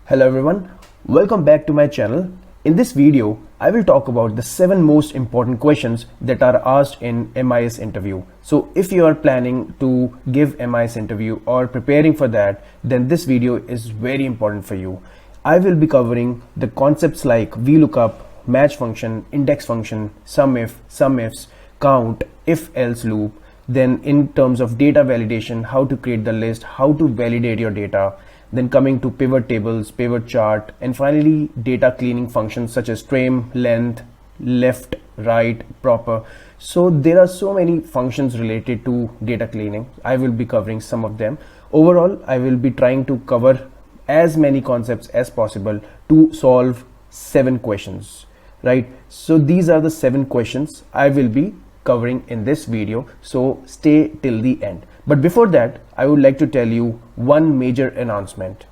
Hello everyone, welcome back to my channel. In this video, I will talk about the 7 most important questions that are asked in MIS interview. So if you are planning to give MIS interview or preparing for that, then this video is very important for you. I will be covering the concepts like VLOOKUP, match function, index function, SUMIF, SUMIFs, count, if-else loop, then in terms of data validation, how to create the list, how to validate your data, then coming to pivot tables, pivot chart, and finally data cleaning functions such as trim, length, left, right, proper. So there are so many functions related to data cleaning. I will be covering some of them. Overall, I will be trying to cover as many concepts as possible to solve 7 questions, right? So these are the 7 questions I will be covering in this video, so stay till the end. But before that, I would like to tell you one major announcement.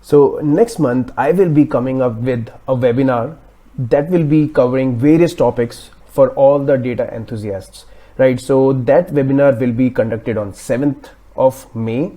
So next month I will be coming up with a webinar that will be covering various topics for all the data enthusiasts, right? So that webinar will be conducted on 7th of May,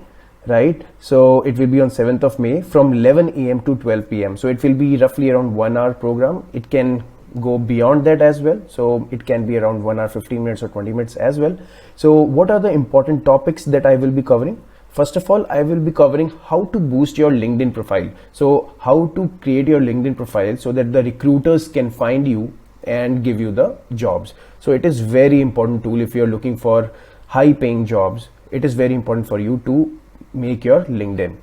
right? So it will be on 7th of May from 11 AM to 12 PM. So it will be roughly around 1 hour program. It can go beyond that as well, so it can be around 1 hour 15 minutes or 20 minutes as well. So what are the important topics that I will be covering? First of all, I will be covering how to boost your LinkedIn profile. So how to create your LinkedIn profile so that the recruiters can find you and give you the jobs. So it is very important tool if you're looking for high paying jobs. It is very important for you to make your LinkedIn,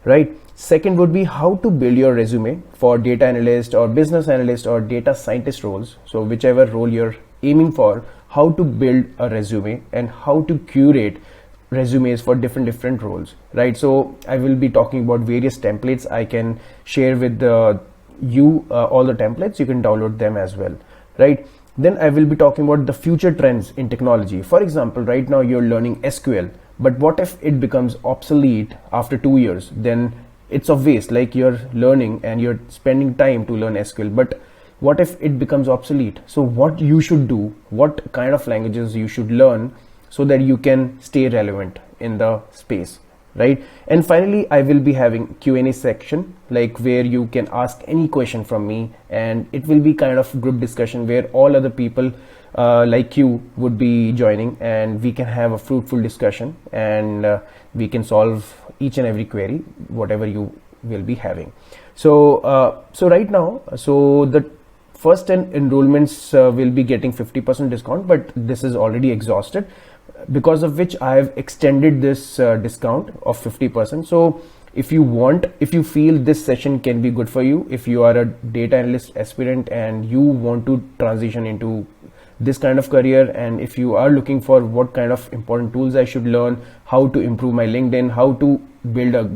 right? Second would be how to build your resume for data analyst or business analyst or data scientist roles. So whichever role you're aiming for, how to build a resume and how to curate resumes for different roles, right? So I will be talking about various templates. I can share with you all the templates. You can download them as well, right? Then I will be talking about the future trends in technology. For example, right now you're learning SQL, but what if it becomes obsolete after 2 years? Then it's a waste. Like you're learning and you're spending time to learn SQL, but what if it becomes obsolete? So what you should do, what kind of languages you should learn so that you can stay relevant in the space, right? And finally, I will be having Q&A section, like where you can ask any question from me, and it will be kind of group discussion where all other people like you would be joining, and we can have a fruitful discussion, and we can solve each and every query whatever you will be having. So right now, so the first 10 enrollments will be getting 50% discount, but this is already exhausted, because of which I have extended this discount of 50%. So if you feel this session can be good for you, if you are a data analyst aspirant and you want to transition into this kind of career, and if you are looking for what kind of important tools I should learn, how to improve my LinkedIn, how to build a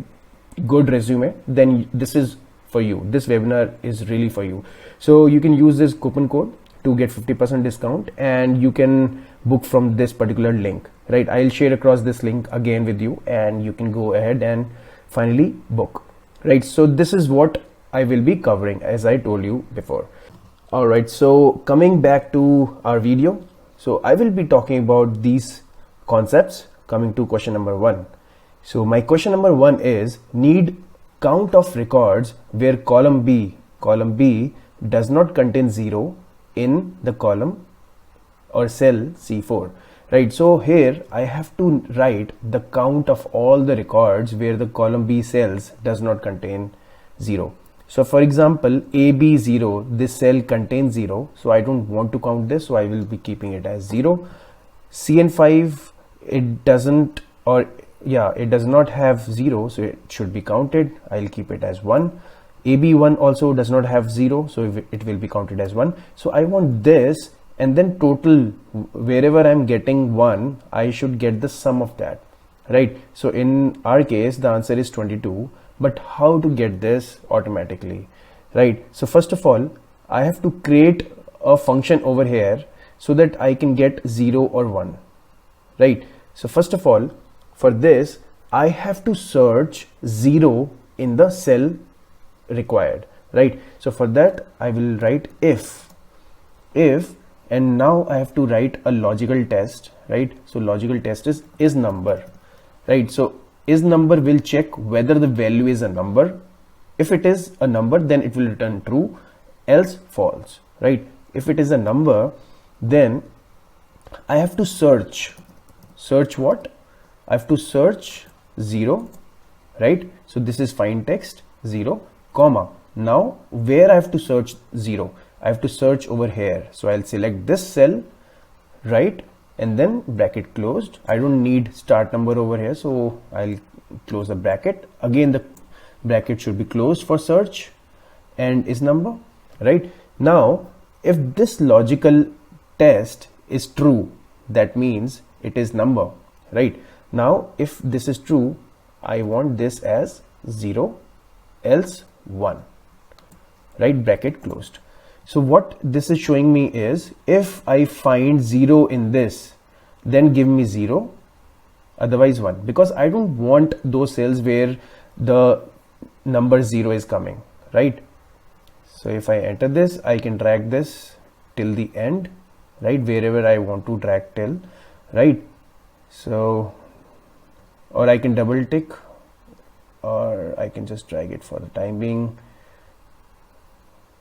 good resume, then this is for you. This webinar is really for you. So you can use this coupon code to get 50% discount, and you can book from this particular link, right? I'll share across this link again with you, and you can go ahead and finally book, right? So this is what I will be covering, as I told you before. All right, so coming back to our video, so I will be talking about these concepts. Coming to question number 1. So my question number 1 is, need count of records where column B does not contain 0 in the column or cell C4, right? So here I have to write the count of all the records where the column B cells does not contain 0. So for example, AB0, this cell contains 0, so I don't want to count this, so I will be keeping it as 0. CN5, it does not have 0, so it should be counted. I'll keep it as 1. AB1 also does not have 0, so it will be counted as 1. So I want this, and then total, wherever I'm getting 1, I should get the sum of that, right? So in our case, the answer is 22. But how to get this automatically, right? So first of all, I have to create a function over here so that I can get 0 or 1, right? So first of all, for this, I have to search 0 in the cell required, right? So for that, I will write if, and now I have to write a logical test, right? So logical test is number, right? So isNumber will check whether the value is a number. If it is a number, then it will return true, else false, right? If it is a number, then I have to search what? I have to search 0, right? So this is find text 0, comma. Now where I have to search 0? I have to search over here. So I'll select this cell, right? And then bracket closed. I don't need start number over here, so I'll close the bracket. Again, the bracket should be closed for search and isNumber, right? Now if this logical test is true, that means it is number, right? Now if this is true, I want this as 0, else 1, right? Bracket closed. So what this is showing me is, if I find 0 in this, then give me 0, otherwise 1, because I don't want those cells where the number 0 is coming, right? So if I enter this, I can drag this till the end, right? Wherever I want to drag till, right? So, or I can double tick, or I can just drag it for the time being,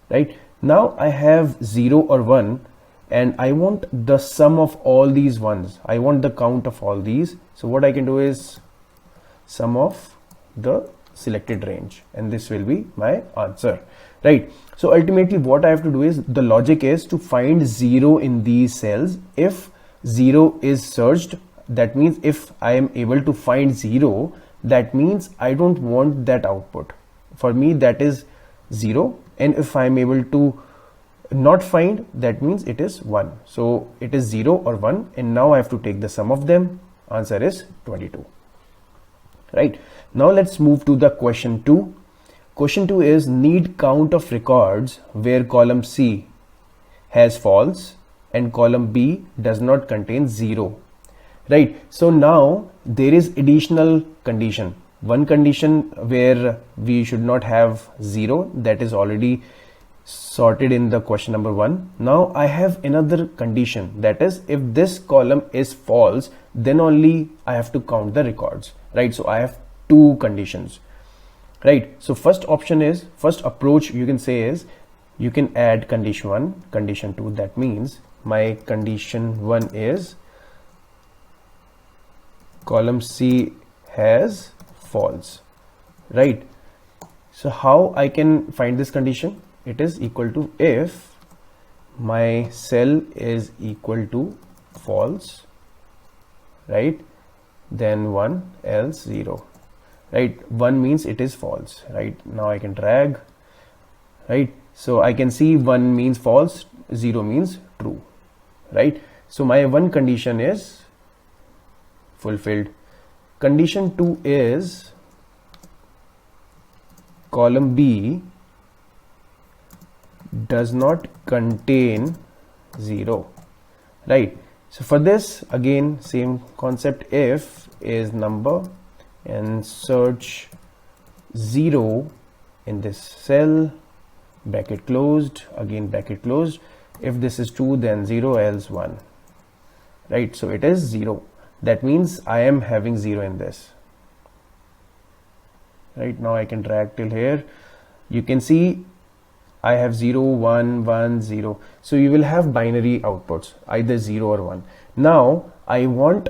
right? Now I have 0 or 1, and I want the sum of all these ones. I want the count of all these. So what I can do is sum of the selected range, and this will be my answer, right? So ultimately what I have to do is, the logic is to find 0 in these cells. If 0 is searched, that means if I am able to find 0, that means I don't want that output. For me, that is 0. And if I am able to not find, that means it is 1. So it is 0 or 1, and now I have to take the sum of them. Answer is 22, right? Now let's move to the question 2. Question 2 is, need count of records where column C has false and column B does not contain 0, right? So now there is additional condition. One condition where we should not have 0, that is already sorted in the question number 1. Now I have another condition, that is, if this column is false, then only I have to count the records, right? So I have two conditions, right? So first approach you can say is, you can add condition 1, condition 2. That means my condition 1 is column C has false, right? So how I can find this condition? It is equal to, if my cell is equal to false, right, then 1, else 0, right? 1 means it is false, right? Now I can drag, right? So I can see 1 means false, 0 means true, right? So my one condition is fulfilled. Condition 2 is column B does not contain 0, right? So for this, again, same concept. If is number and search 0 in this cell, bracket closed, again bracket closed. If this is 2, then 0, else 1, right? So it is 0. That means I am having 0 in this, right? Now I can drag till here. You can see I have 0, 1, 1, 0. So you will have binary outputs, either 0 or 1. Now I want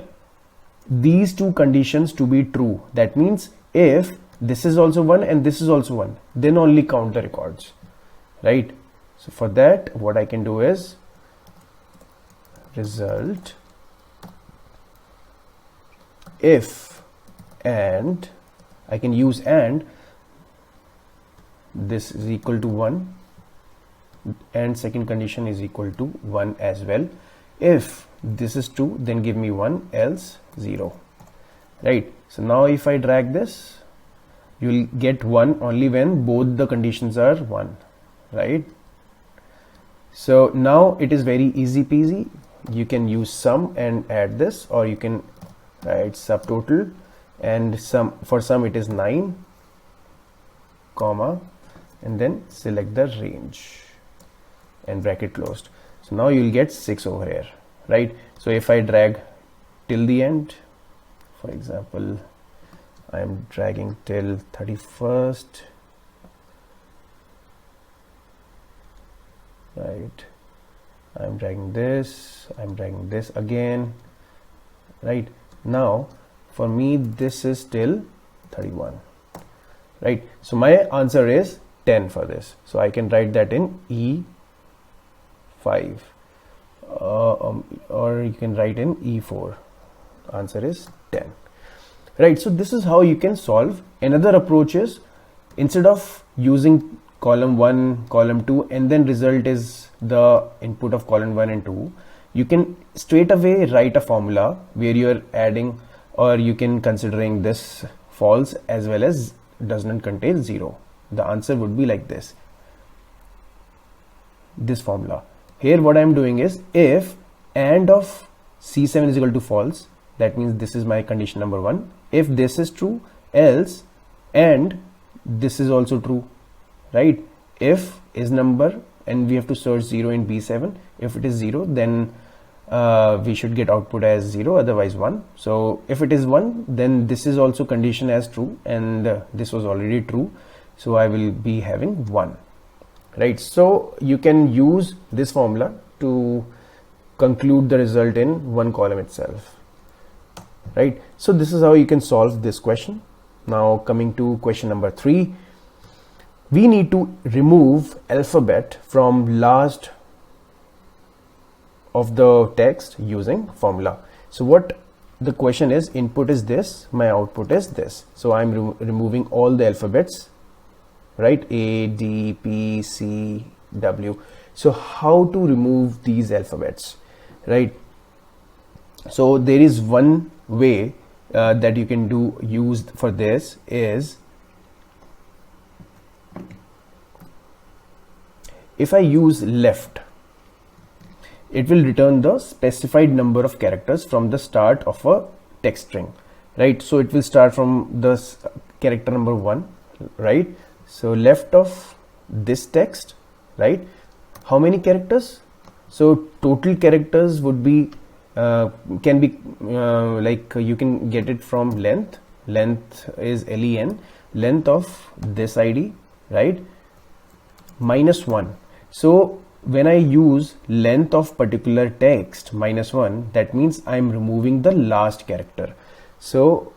these two conditions to be true. That means if this is also 1 and this is also 1, then only count the records, right? So for that, what I can do is result if, and I can use and, this is equal to 1, and second condition is equal to 1 as well. If this is true, then give me 1, else 0, right? So now if I drag this, you will get 1 only when both the conditions are 1, right? So now it is very easy peasy. You can use sum and add this, or you can write subtotal, and sum, for sum it is 9, comma, and then select the range and bracket closed. So now you will get 6 over here, right? So if I drag till the end, for example, I'm dragging till 31st, right? I'm dragging this again, right? Now for me this is till 31, right? So my answer is 10 for this, so I can write that in E5, or you can write in E4. Answer is 10, right? So this is how you can solve. Another approach is, instead of using column 1, column 2, and then result is the input of column 1 and 2, you can straight away write a formula where you're adding, or you can considering this false as well as does not contain 0. The answer would be like this formula. Here what I'm doing is, if AND of C7 is equal to false, that means this is my condition number 1. If this is true, else AND this is also true, right? If is number, and we have to search 0 in B7. If it is 0, then we should get output as 0, otherwise 1. So if it is 1, then this is also condition as true, and this was already true, so I will be having 1, right? So you can use this formula to conclude the result in one column itself, right? So this is how you can solve this question. Now coming to question number 3, we need to remove alphabet from last of the text using formula. So what the question is, input is this, my output is this, so I'm removing all the alphabets, right? A, D, P, C, W. So how to remove these alphabets, right? So there is one way that you can use for this is, if I use left, it will return the specified number of characters from the start of a text string, right? So it will start from the character number 1, right? So left of this text, right? How many characters? So total characters would be can be like you can get it from length. Length is len, length of this ID, right? -1. So when I use length of particular text -1, that means I'm removing the last character. So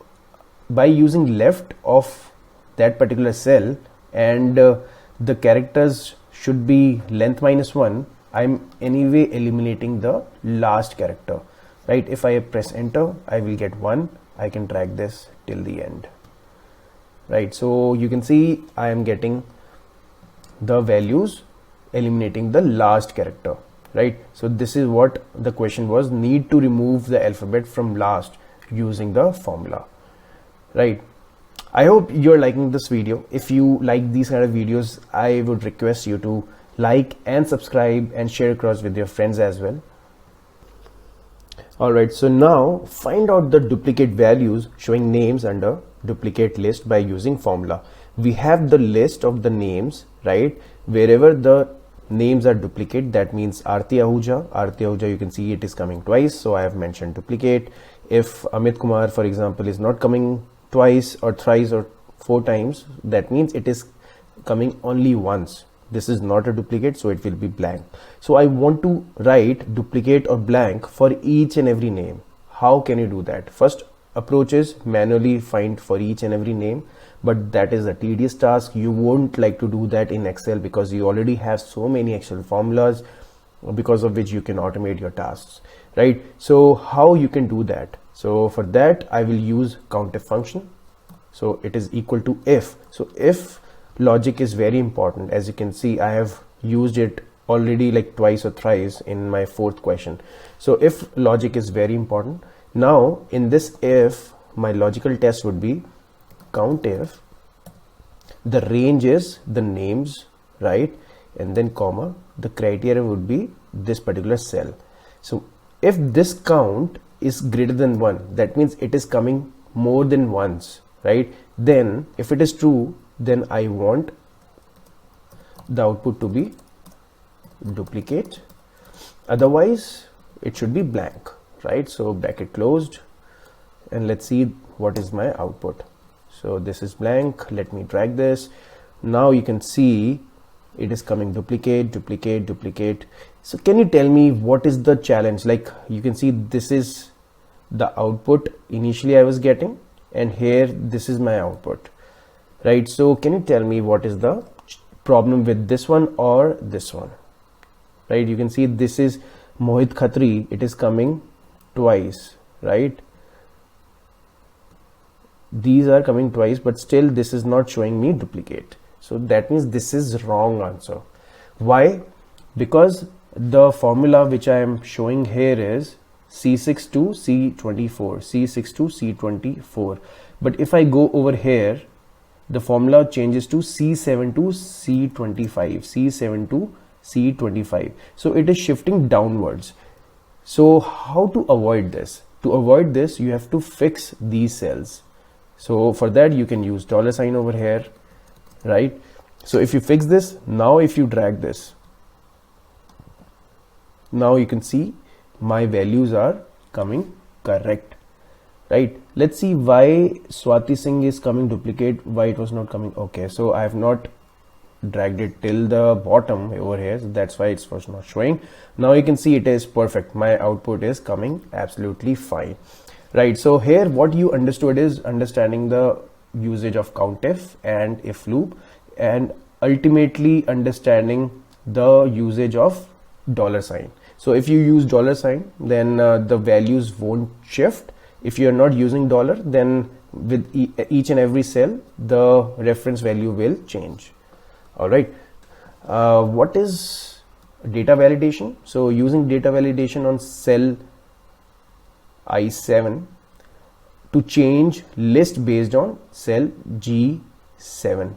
by using left of that particular cell, and the characters should be length -1, I'm anyway eliminating the last character, right? If I press enter, I will get 1. I can drag this till the end, right? So you can see I am getting the values eliminating the last character, right? So this is what the question was, need to remove the alphabet from last using the formula, right? I hope you're liking this video. If you like these kind of videos, I would request you to like and subscribe and share across with your friends as well. Alright, so now find out the duplicate values showing names under duplicate list by using formula. We have the list of the names, right? Wherever the names are duplicate, that means Arti Ahuja, you can see it is coming twice, so I have mentioned duplicate. If Amit Kumar, for example, is not coming twice or thrice or 4 times, that means it is coming only once. This is not a duplicate, so it will be blank. So I want to write duplicate or blank for each and every name. How can you do that? First approach is manually find for each and every name, but that is a tedious task. You won't like to do that in Excel because you already have so many Excel formulas because of which you can automate your tasks, right? So how you can do that? So for that I will use COUNTIF function. So it is equal to if. So if logic is very important. As you can see, I have used it already like twice or thrice in my 4th question. So if logic is very important. Now in this if, my logical test would be COUNTIF, the range is the names, right? And then comma, the criteria would be this particular cell. So if this count is greater than 1, that means it is coming more than once, right? Then if it is true, then I want the output to be duplicate, otherwise it should be blank, right? So bracket closed, and let's see what is my output. So this is blank. Let me drag this. Now you can see it is coming duplicate, duplicate, duplicate. So can you tell me what is the challenge? Like you can see this is the output initially I was getting, and here this is my output, right? So can you tell me what is the problem with this one or this one, right? You can see this is Mohit Khatri, it is coming twice, right? These are coming twice, but still this is not showing me duplicate. So that means this is wrong answer. Why? Because the formula which I am showing here is C6 to C24, C6 to C24. But if I go over here, the formula changes to C7 to C25, C7 to C25. So it is shifting downwards. So how to avoid this? To avoid this, you have to fix these cells. So for that, you can use $sign over here, right? So if you fix this, now if you drag this, now you can see my values are coming correct, right? Let's see why Swati Singh is coming duplicate, why it was not coming. Okay, so I have not dragged it till the bottom over here, so that's why it was not showing. Now you can see it is perfect. My output is coming absolutely fine, right? So here what you understood is understanding the usage of COUNTIF and if loop, and ultimately understanding the usage of $sign. So if you use $sign, then the values won't shift. If you are not using dollar, then with each and every cell, the reference value will change. All right. What is data validation? So using data validation on cell I7 to change list based on cell G7,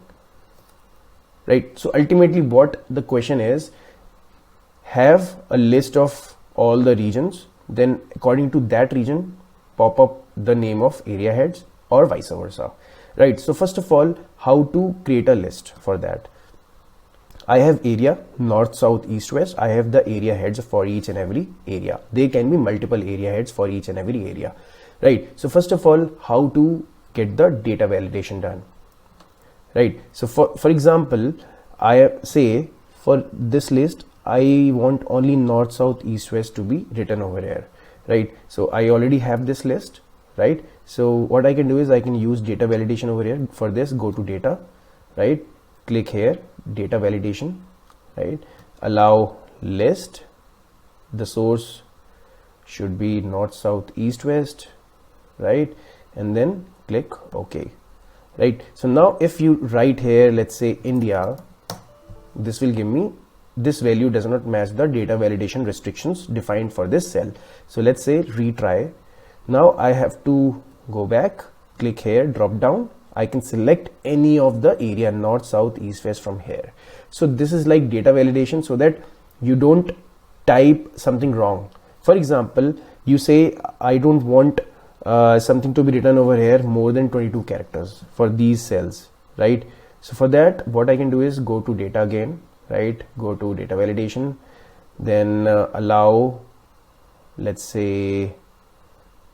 right? So ultimately what the question is, have a list of all the regions, then according to that region pop up the name of area heads or vice versa, right? So first of all, how to create a list? For that, I have area north, south, east, west. I have the area heads for each and every area. There can be multiple area heads for each and every area, right? So first of all, how to get the data validation done, right? So for example, I say for this list I want only north, south, east, west to be written over here, right? So I already have this list, right? So what I can do is I can use data validation over here. For this, go to data, right? Click here, data validation, right? Allow list. The source should be north, south, east, west, right? And then click OK, right? So now if you write here, let's say India, this will give me this value does not match the data validation restrictions defined for this cell. So let's say retry. Now I have to go back, click here, drop down. I can select any of the area north, south, east, west from here. So this is like data validation, so that you don't type something wrong. For example, you say I don't want something to be written over here more than 22 characters for these cells, right? So for that, what I can do is go to data again, right? Go to data validation, then allow, let's say,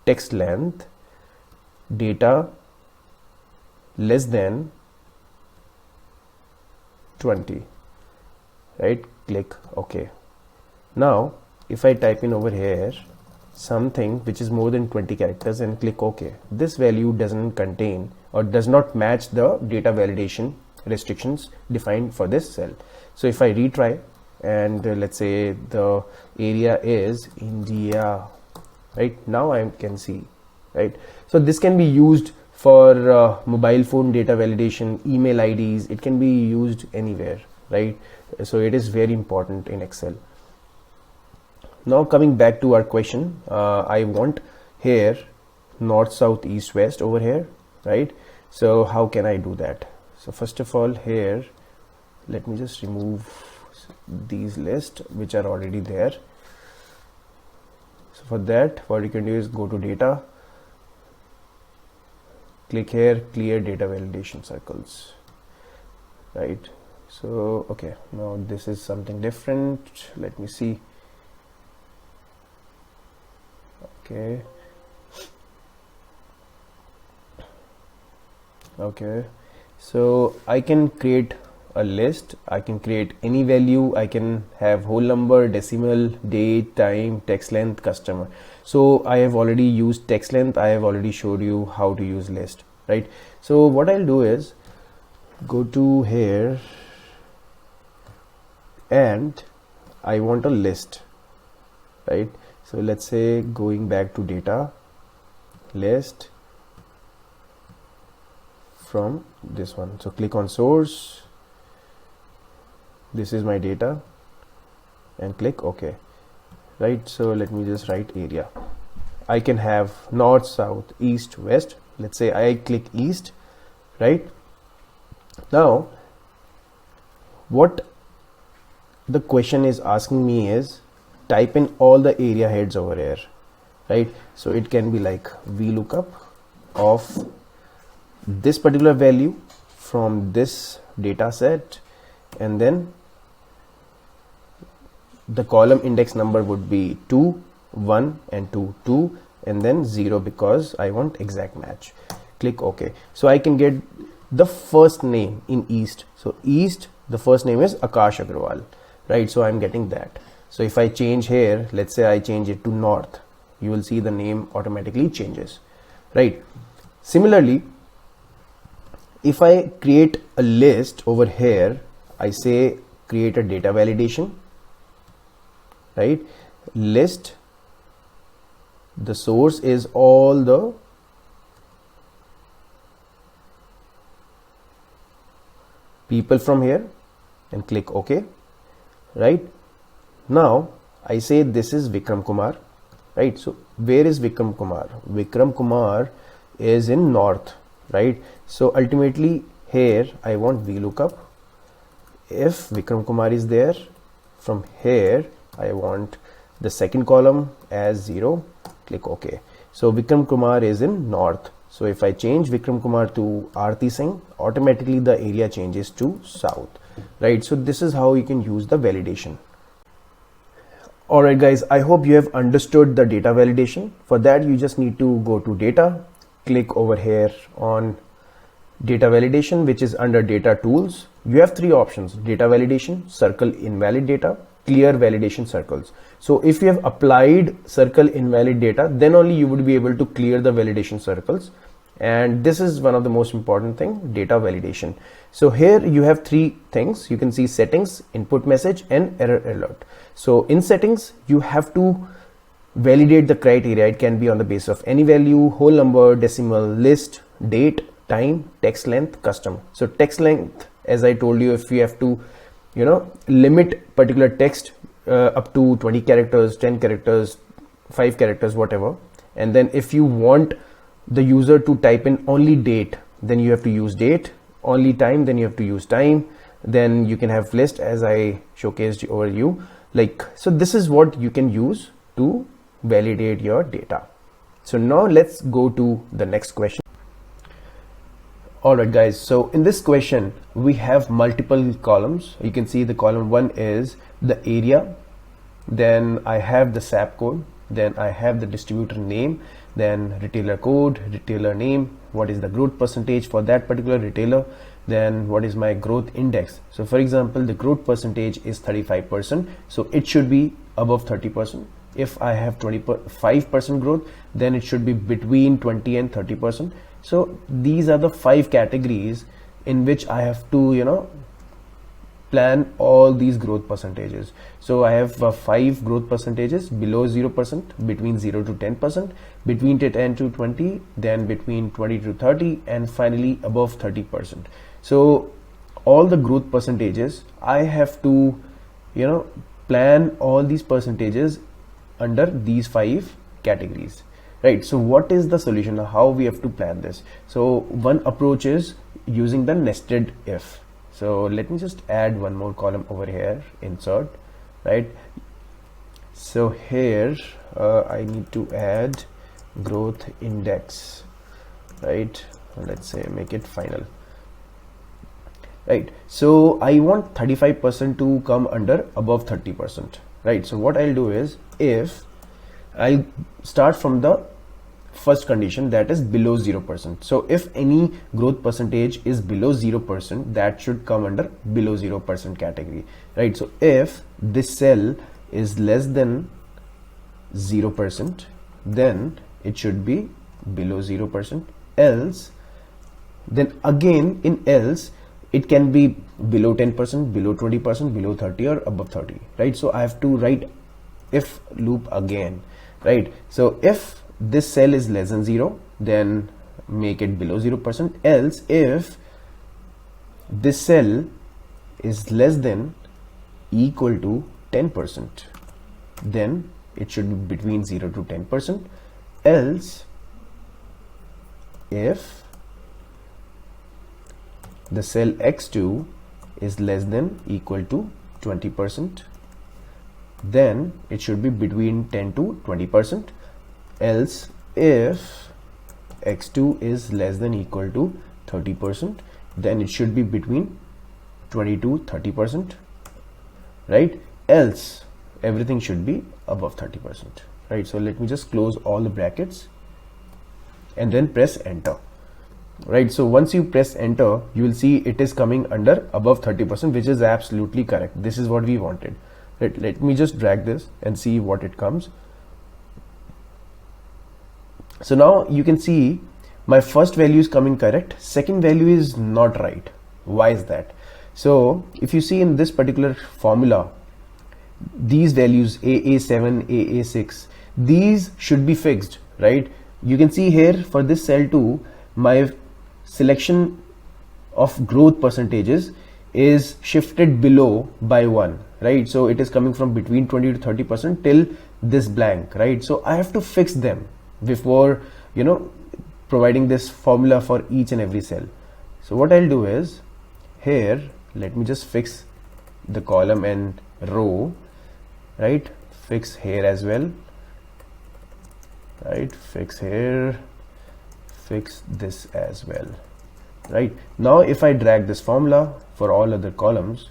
text length data less than 20, right? Click OK. Now if I type in over here something which is more than 20 characters and click OK, this value doesn't contain or does not match the data validation restrictions defined for this cell. So if I retry and let's say the area is India, right? Now I can see, right? So this can be used for mobile phone data validation, email IDs. It can be used anywhere, right? So it is very important in Excel. Now coming back to our question, I want here north, south, east, west over here, right? So how can I do that? So first of all, here let me just remove these lists which are already there. So for that, what you can do is go to data, click here, clear data validation circles, right? So okay, now this is something different. Let me see. Okay, Okay, so I can create a list, I can create any value, I can have whole number, decimal, date, time, text length, customer. So I have already used text length, I have already showed you how to use list, right? So what I'll do is go to here and I want a list, right? So let's say going back to data, list from this one. So click on source, this is my data, and click OK, right? So let me just write area. I can have north, south, east, west. Let's say I click east, right? Now what the question is asking me is type in all the area heads over here, right? So it can be like VLOOKUP of this particular value from this data set, and then the column index number would be 2, 1 and 2, 2, and then 0 because I want exact match. Click OK. So I can get the first name in east. So east, the first name is Akash Agrawal, right? So I'm getting that. So if I change here, let's say I change it to north, you will see the name automatically changes, right? Similarly, if I create a list over here, I say create a data validation, right? List, the source is all the people from here, and click OK, right? Now I say this is Vikram Kumar, right? So where is Vikram Kumar? Vikram Kumar is in north, right? So ultimately here I want VLOOKUP. If Vikram Kumar is there, from here I want the second column as 0, click OK. So Vikram Kumar is in north. So if I change Vikram Kumar to Aarti Singh, automatically the area changes to south, right? So this is how you can use the validation. Alright guys, I hope you have understood the data validation. For that you just need to go to data, click over here on data validation, which is under data tools. You have three options: data validation, circle invalid data, clear validation circles. So if you have applied circle invalid data, then only you would be able to clear the validation circles. And this is one of the most important thing, data validation. So here you have three things. You can see settings, input message, and error alert. So in settings, you have to validate the criteria. It can be on the basis of any value, whole number, decimal, list, date, time, text length, custom. So text length, as I told you, if you have to, limit particular text up to 20 characters, 10 characters, 5 characters, whatever. And then if you want the user to type in only date, then you have to use date, only time, then you have to use time. Then you can have list, as I showcased over you. So this is what you can use to validate your data. So now let's go to the next question. Alright guys, so in this question we have multiple columns. You can see the column 1 is the area, then I have the SAP code, then I have the distributor name, then retailer code, retailer name, what is the growth percentage for that particular retailer, then what is my growth index. So for example, the growth percentage is 35%, so it should be above 30%. If I have 25% growth, then it should be between 20 and 30%. So these are the 5 categories in which I have to plan all these growth percentages. So I have 5 growth percentages: below 0%, between 0 to 10%, between 10 to 20, then between 20 to 30, and finally above 30%. So all the growth percentages, I have to plan all these percentages under these 5 categories, right? So what is the solution? How we have to plan this? So one approach is using the nested if. So let me just add one more column over here, insert, right? So here I need to add growth index, right? Let's say make it final, right? So I want 35% to come under above 30%, right? So what I'll do is, if I'll start from the first condition, that is below 0%. So if any growth percentage is below 0%, that should come under below 0% category, right? So if this cell is less than 0%, then it should be below 0%. Else, then again in else, it can be below 10%, below 20%, below 30, or above 30, right? So I have to write if loop again, right? So if this cell is less than 0, then make it below 0%. Else, if this cell is less than equal to 10%, then it should be between 0 to 10%. Else, if the cell x2 is less than equal to 20%, then it should be between 10 to 20%. Else, if x2 is less than equal to 30%, then it should be between 20 to 30%, right? Else, everything should be above 30%, right? So let me just close all the brackets and then press enter, right? So once you press enter, you will see it is coming under above 30%, which is absolutely correct. This is what we wanted. Let me just drag this and see what it comes. So now you can see my first value is coming correct, second value is not right. Why is that? So if you see in this particular formula, these values AA7, AA6, these should be fixed, right? You can see here for this cell 2, my selection of growth percentages is shifted below by 1, right? So it is coming from between 20 to 30% till this blank, right? So I have to fix them before, providing this formula for each and every cell. So what I'll do is, here let me just fix the column and row, right? Fix here as well, right? Fix here, fix this as well, right? Now if I drag this formula for all other columns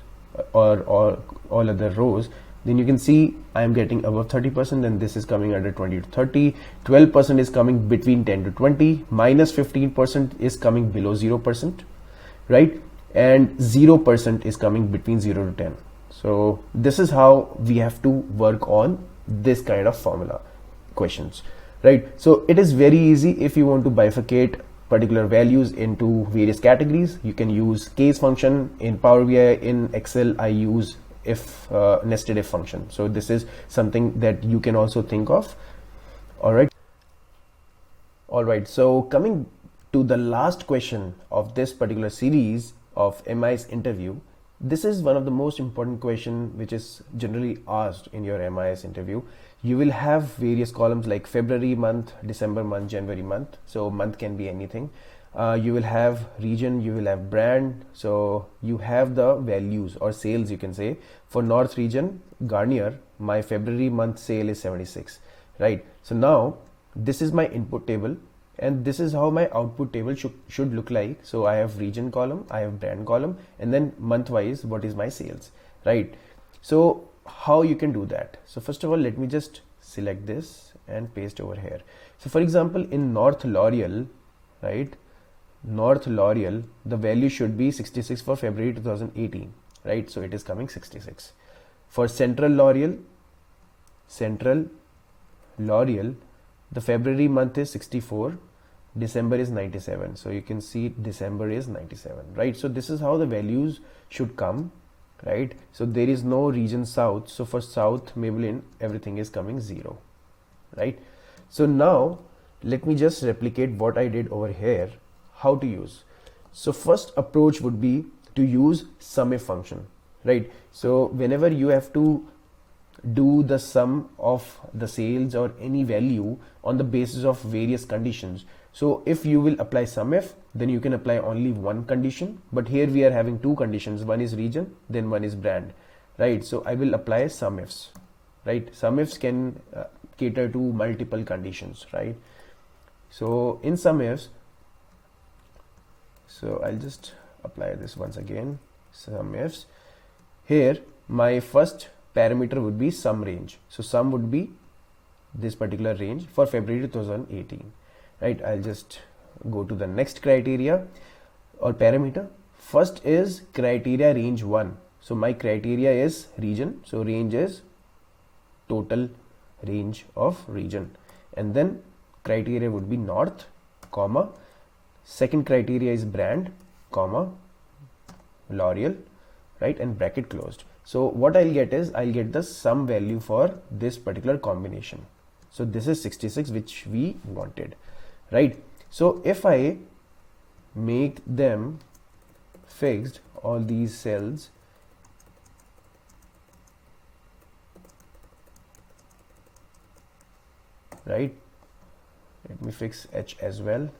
or all other rows, then you can see I am getting above 30%, and this is coming under 20 to 30, 12% is coming between 10 to 20, minus 15% is coming below 0%, right? And 0% is coming between 0 to 10. So this is how we have to work on this kind of formula questions, right? So it is very easy. If you want to bifurcate particular values into various categories, you can use case function. In Power BI, in Excel, I use if nested if function. So this is something that you can also think of. All right, so coming to the last question of this particular series of MIS interview, this is one of the most important question which is generally asked in your MIS interview. You will have various columns like February month, December month, January month. So month can be anything. You will have region, you will have brand. So you have the values or sales, you can say. For North region, Garnier, my February month sale is 76, right? So now this is my input table, and this is how my output table should look like. So I have region column, I have brand column, and then month wise, what is my sales, right? So how you can do that? So first of all, let me just select this and paste over here. So for example, in North L'Oreal, right? North L'Oreal, the value should be 66 for February 2018, right? So it is coming 66. For Central L'Oreal, the February month is 64, December is 97. So you can see December is 97, right? So this is how the values should come, right? So there is no region South. So for South Maybelline, everything is coming 0, right? So now let me just replicate what I did over here. How to use? So first approach would be to use SUMIF function, right? So whenever you have to do the sum of the sales or any value on the basis of various conditions, so if you will apply SUMIF, then you can apply only one condition, but here we are having two conditions. One is region, then one is brand, right? So I will apply SUMIFs, right? SUMIFs can cater to multiple conditions, right? So in SUMIFs, so I'll just apply this once again. SUMIFs. Here my first parameter would be sum range. So sum would be this particular range for February 2018. right? I'll just go to the next criteria or parameter. First is criteria range 1. So my criteria is region. So range is total range of region, and then criteria would be north, comma, second criteria is brand, comma, L'Oreal, right, and bracket closed. So what I'll get is I'll get the sum value for this particular combination. So this is 66, which we wanted, right? So if I make them fixed, all these cells, right, let me fix H as well,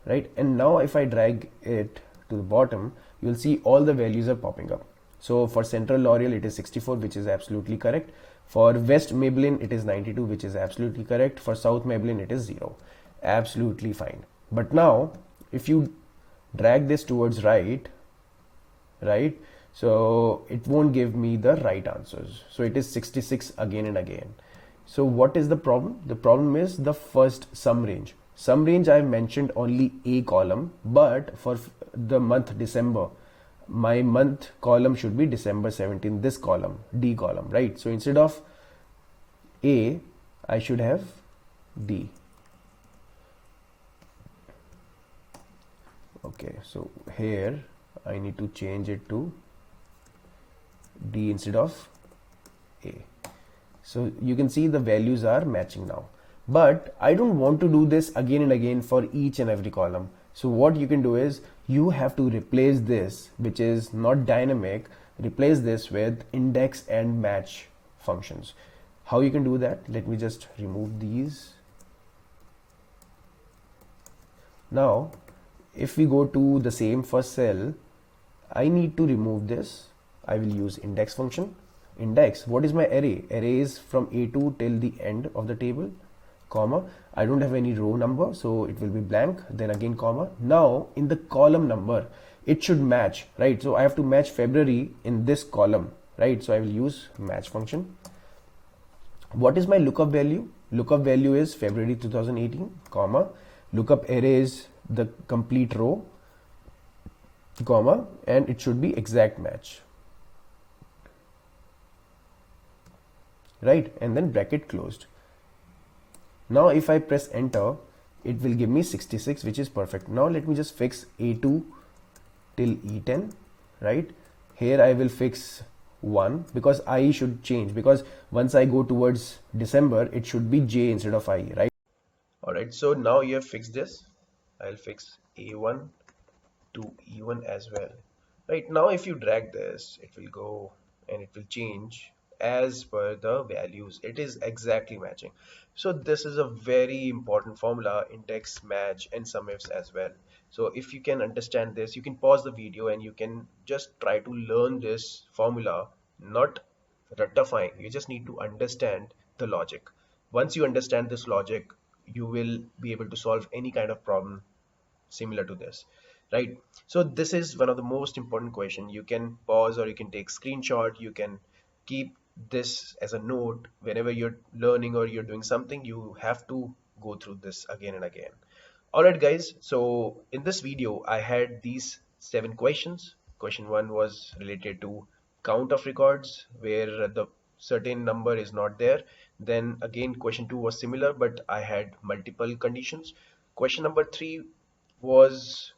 right, and now if I drag it to the bottom, you'll see all the values are popping up. So for Central L'Oreal it is 64, which is absolutely correct. For West Maybelline it is 92, which is absolutely correct. For South Maybelline it is 0, absolutely fine. But now if you drag this towards right, so it won't give me the right answers. So it is 66 again and again. So what is the problem? The problem is the first sum range. Sum range I mentioned only a column, but for the month December, my month column should be December 17, this column, D column, right? So instead of A, I should have D. Okay, so here I need to change it to D instead of A. So you can see the values are matching now, but I don't want to do this again and again for each and every column. So what you can do is you have to replace this, which is not dynamic, replace this with index and match functions. How you can do that? Let me just remove these. Now if we go to the same first cell, I need to remove this. I will use index function. Index, what is my array? Array is from A2 till the end of the table, comma, I don't have any row number, so it will be blank, then again comma. Now in the column number it should match, right? So I have to match February in this column, right? So I will use match function. What is my lookup value? Lookup value is February 2018, comma, lookup array is the complete row, comma, and it should be exact match, right, and then bracket closed. Now if I press enter, it will give me 66, which is perfect. Now let me just fix A2 till E10, right? Here I will fix 1 because I should change, because once I go towards December it should be J instead of I, right? Alright, so now you have fixed this. I'll fix A1 to E1 as well. Right, now if you drag this, it will go and it will change as per the values. It is exactly matching. So this is a very important formula, index, match, and SUMIFs as well. So if you can understand this, you can pause the video and you can just try to learn this formula, not rectifying. You just need to understand the logic. Once you understand this logic, you will be able to solve any kind of problem similar to this, right? So this is one of the most important question. You can pause or you can take screenshot. You can keep this as a note whenever you're learning or you're doing something. You have to go through this again and again. Alright guys, so in this video I had these 7 questions. Question 1 was related to count of records where the certain number is not there. Then again question 2 was similar, but I had multiple conditions. Question number 3 was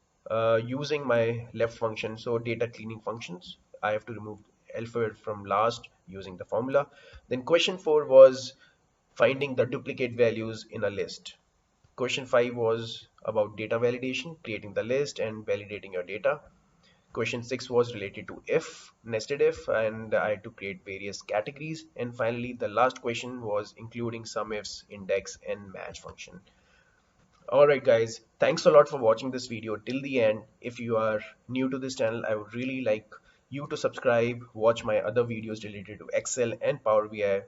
using my left function, so data cleaning functions. I have to remove alphabet from last using the formula. Then question 4 was finding the duplicate values in a list. Question 5 was about data validation, creating the list and validating your data. Question 6 was related to if, nested if, and I had to create various categories. And finally, the last question was including SUMIFs, index, and match function. Alright guys, thanks a lot for watching this video till the end. If you are new to this channel, I would really like you to subscribe, watch my other videos related to Excel and Power BI.